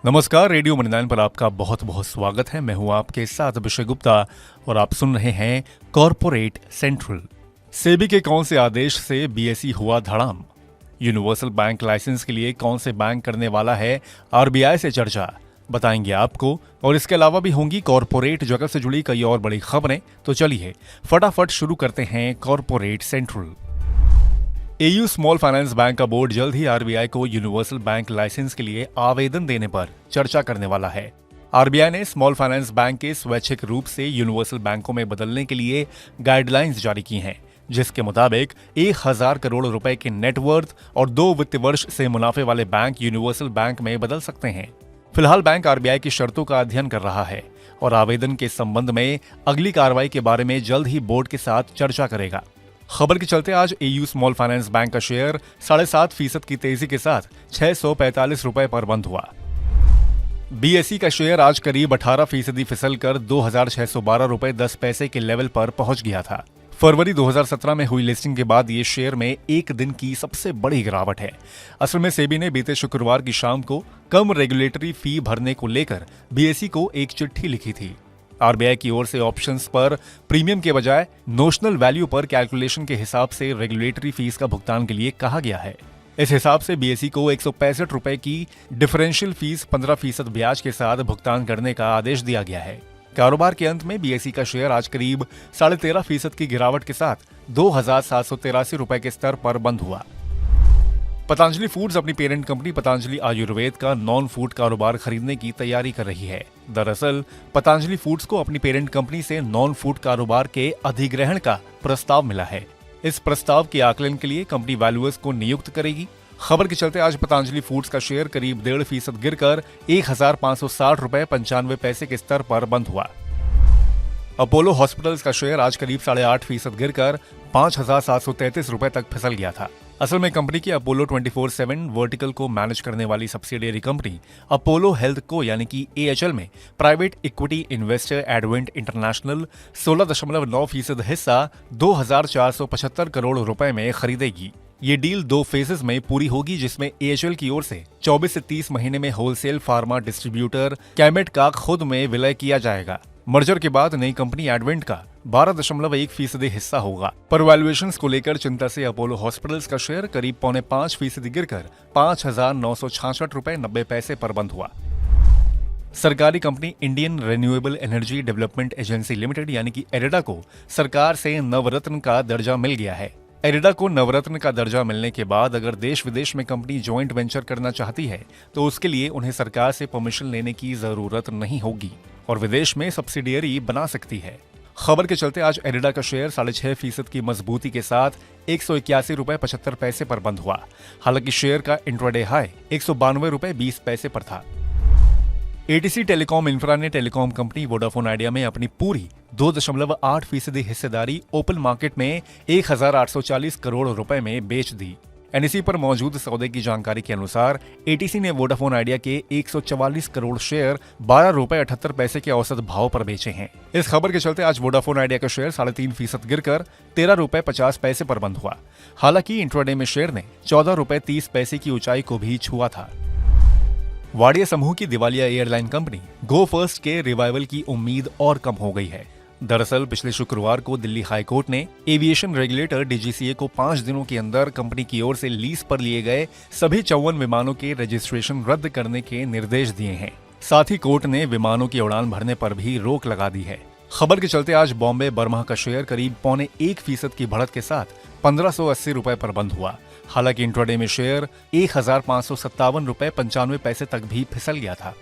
नमस्कार, radio money 9 पर आपका बहुत बहुत स्वागत है। मैं हूं आपके साथ अभिषेक गुप्ता और आप सुन रहे हैं कॉर्पोरेट सेंट्रल। सेबी के कौन से आदेश से बीएसई हुआ धड़ाम? यूनिवर्सल बैंक लाइसेंस के लिए कौन से बैंक करने वाला है आरबीआई से चर्चा, बताएंगे आपको। और इसके अलावा भी होंगी कॉर्पोरेट जगत से जुड़ी कई और बड़ी खबरें। तो चलिए फटाफट शुरू करते हैं corporate central. AU small finance bank का बोर्ड जल्द ही आरबीआई को यूनिवर्सल बैंक लाइसेंस के लिए आवेदन देने पर चर्चा करने वाला है। आरबीआई ने स्मॉल फाइनेंस बैंक के स्वैच्छिक रूप से यूनिवर्सल बैंकों में बदलने के लिए गाइडलाइंस जारी की हैं, जिसके मुताबिक 1000 करोड़ रुपए के नेटवर्थ और 2 वित्त वर्ष से मुनाफे वाले बैंक यूनिवर्सल बैंक में बदल सकते हैं। फिलहाल बैंक आरबीआई की शर्तों का अध्ययन कर रहा है और आवेदन के संबंध में अगली कार्रवाई के बारे में जल्द ही बोर्ड के साथ चर्चा करेगा। खबर के चलते आज एयू स्मॉल फाइनेंस बैंक का शेयर 7.5% की तेजी के साथ 645 रुपए पर बंद हुआ। बीएसई का शेयर आज करीब 18% फिसल कर 2612 रुपए 10 पैसे के लेवल पर पहुंच गया था। फरवरी 2017 में हुई लिस्टिंग के बाद ये शेयर में एक दिन की सबसे बड़ी गिरावट है। असल में सेबी ने बीते शुक्रवार की शाम को कम रेगुलेटरी फी भरने को लेकर बीएसई को एक चिट्ठी लिखी थी। आरबीआई की ओर से ऑप्शंस पर प्रीमियम के बजाय नोशनल वैल्यू पर कैलकुलेशन के हिसाब से रेगुलेटरी फीस का भुगतान के लिए कहा गया है। इस हिसाब से बीएसई को 165 रुपए की डिफरेंशियल फीस 15% ब्याज के साथ भुगतान करने का आदेश दिया गया है। कारोबार के अंत में बीएसई का शेयर आज करीब 13.5% की गिरावट के साथ 2783 रुपए के स्तर पर बंद हुआ। पतंजलि फूड्स अपनी पेरेंट कंपनी पतंजलि आयुर्वेद का नॉन फूड कारोबार खरीदने की तैयारी कर रही है। दरअसल पतंजलि फूड्स को अपनी पेरेंट कंपनी से नॉन फूड कारोबार के अधिग्रहण का प्रस्ताव मिला है। इस प्रस्ताव के आकलन के लिए कंपनी वैल्यूअर्स को नियुक्त करेगी। खबर के चलते आज पतंजलि फूड्स का शेयर करीब 1.5% गिरकर 1560 रुपए 95 पैसे के स्तर पर बंद हुआ। अपोलो हॉस्पिटल्स का शेयर आज करीब 8.5% गिरकर 5733 रुपए तक फिसल गया था। असल में कंपनी की अपोलो 24/7 वर्टिकल को मैनेज करने वाली सब्सिडियरी कंपनी अपोलो हेल्थ को यानी कि एएचएल में private equity investor advent international 16.9% हिस्सा 2475 करोड़ रुपए में खरीदेगी। ये डील 2 फेजेस में पूरी होगी, जिसमें एएचएल की ओर से 24 से 30 महीने में होलसेल फार्मा डिस्ट्रीब्यूटर कैमेट का खुद में विलय किया जाएगा। मर्जर के बाद नई कंपनी एडवेंट का 12.1% हिस्सा होगा। पर वैल्यूएशंस को लेकर चिंता से अपोलो हॉस्पिटल्स का शेयर करीब 4.5% गिरकर 5966 रुपए 90 पैसे पर बंद हुआ। सरकारी company Indian renewable energy development agency limited यानी कि एरेडा को सरकार से नवरत्न का दर्जा मिल गया है। एरेडा को नवरत्न का दर्जा मिलने के बाद अगर देश विदेश में कंपनी जॉइंट वेंचर करना चाहती है तो उसके लिए उन्हें सरकार से परमिशन लेने की जरूरत नहीं होगी और विदेश में सब्सिडियरी बना सकती है। खबर के चलते आज एरेडा का शेयर 6.5% की मजबूती के साथ 181 रुपए 75 पैसे पर बंद हुआ। हालांकि शेयर का इंट्राडे हाई 192 रुपए 20 पैसे पर था। एटीसी टेलीकॉम इंफ्रा ने टेलीकॉम कंपनी वोडाफोन आइडिया में अपनी पूरी 2.8% हिस्सेदारी ओपन मार्केट में 1840 करोड़ रुपए में बेच दी। एनएसई पर मौजूद सौदे की जानकारी के अनुसार एटीसी ने वोडाफोन आइडिया के 144 करोड़ शेयर 12 रुपए 78 पैसे के औसत भाव पर बेचे हैं। इस खबर के चलते आज वोडाफोन आइडिया का शेयर 3.5% गिरकर 13 रुपए 50 पैसे पर बंद हुआ। हालांकि इंट्राडे में शेयर ने 14 रुपए 30 पैसे की ऊंचाई को भी छुआ था। वाडिया समूह की दिवालिया एयरलाइन कंपनी गो फर्स्ट के रिवाइवल की उम्मीद और कम हो गई है। दरअसल पिछले शुक्रवार को दिल्ली हाई कोर्ट ने एविएशन रेगुलेटर डीजीसीए को 5 दिनों के अंदर कंपनी की ओर से लीज पर लिए गए सभी 54 विमानों के रजिस्ट्रेशन रद्द करने के निर्देश दिए हैं। साथ ही कोर्ट ने विमानों की उड़ान भरने पर भी रोक लगा दी है। खबर के चलते आज बॉम्बे बर्मा का शेयर करीब 0.25% की बढ़त के साथ 1580 रुपए पर बंद हुआ। हालांकि इंट्राडे में शेयर 1557 रुपए 95 पैसे तक भी फिसल गया था।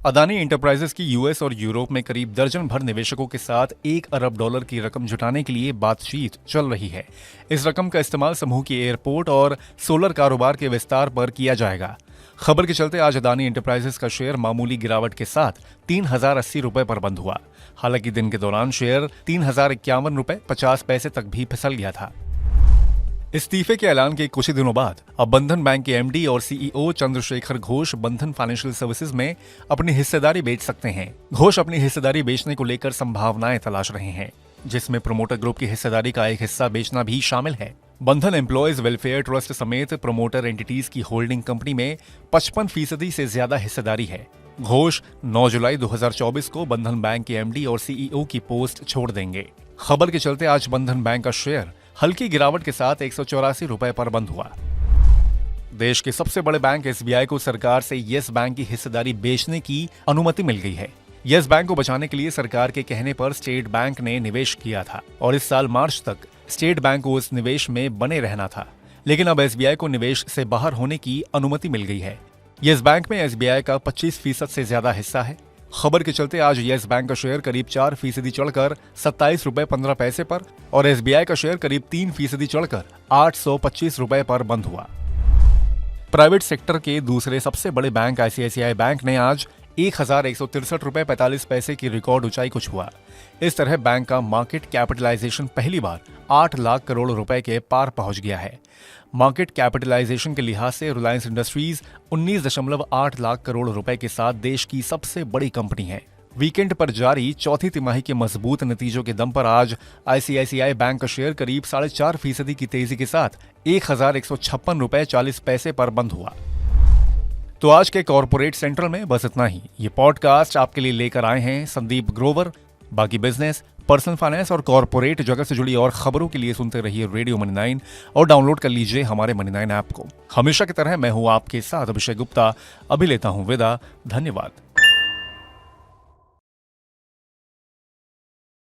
अदानी इंटरप्राइजेस की यूएस और यूरोप में करीब दर्जन भर निवेशकों के साथ $1 अरब की रकम जुटाने के लिए बातचीत चल रही है। इस रकम का इस्तेमाल समूह के एयरपोर्ट और सोलर कारोबार के विस्तार पर किया जाएगा। खबर के चलते आज अदानी इंटरप्राइजेस का शेयर मामूली गिरावट के साथ 3080 रुपए पर बंद हुआ। हालांकि दिन के दौरान शेयर 3051 रुपए 50 पैसे तक भी फिसल गया था। इस्तीफे के ऐलान के कुछ ही दिनों बाद अब बंधन बैंक के एमडी और सीईओ चंद्रशेखर घोष बंधन फाइनेंशियल सर्विसेज में अपनी हिस्सेदारी बेच सकते हैं। घोष अपनी हिस्सेदारी बेचने को लेकर संभावनाएं तलाश रहे हैं, जिसमें प्रोमोटर ग्रुप की हिस्सेदारी का एक हिस्सा बेचना भी शामिल है। बंधन एम्प्लॉयज वेलफेयर ट्रस्ट समेत प्रोमोटर एंटिटीज की होल्डिंग कंपनी में 55% से ज्यादा हिस्सेदारी है। घोष 9 जुलाई 2024 को बंधन बैंक के एमडी और सीईओ की पोस्ट छोड़ देंगे। खबर के चलते आज बंधन बैंक का शेयर हल्की गिरावट के साथ 184 रुपए पर बंद हुआ। देश के सबसे बड़े बैंक एसबीआई को सरकार से येस बैंक की हिस्सेदारी बेचने की अनुमति मिल गई है। येस बैंक को बचाने के लिए सरकार के कहने पर स्टेट बैंक ने निवेश किया था और इस साल मार्च तक स्टेट बैंक को उस निवेश में बने रहना था, लेकिन अब एसबीआई को निवेश से बाहर होने की अनुमति मिल गई है। येस बैंक में एसबीआई का 25% से ज्यादा हिस्सा है। खबर के चलते आज येस बैंक का शेयर करीब 4% चढ़कर 27 रुपए 15 पैसे पर और एसबीआई का शेयर करीब 3% चढ़कर 825 रुपए पर बंद हुआ। प्राइवेट सेक्टर के दूसरे सबसे बड़े बैंक आईसीआईसीआई बैंक ने आज 1163 रुपए 45 पैसे की रिकॉर्ड ऊंचाई को छुआ। इस तरह बैंक का मार्केट कैपिटलाइजेशन पहली बार 8 लाख करोड़ रुपए के पार पहुंच गया है। मार्केट कैपिटलाइजेशन के लिहाज से रिलायंस इंडस्ट्रीज 19.8 लाख करोड़ रुपए के साथ देश की सबसे बड़ी कंपनी है। वीकेंड पर जारी चौथी तिमाही के मजबूत नतीजों के दम पर आज आईसीआईसीआई बैंक का शेयर करीब 4.5% की तेजी के साथ 1156 रुपए 40 पैसे पर बंद हुआ। तो आज के कॉर्पोरेट सेंट्रल में बस इतना ही। ये पॉडकास्ट आपके लिए लेकर आए हैं संदीप ग्रोवर। बाकी बिजनेस, पर्सनल फाइनेंस और कॉर्पोरेट जगत से जुड़ी और खबरों के लिए सुनते रहिए रेडियो मनी 9 और डाउनलोड कर लीजिए हमारे मनी 9 ऐप को। हमेशा की तरह मैं हूं आपके साथ अभिषेक गुप्ता। अभी लेता हूं विदा। धन्यवाद।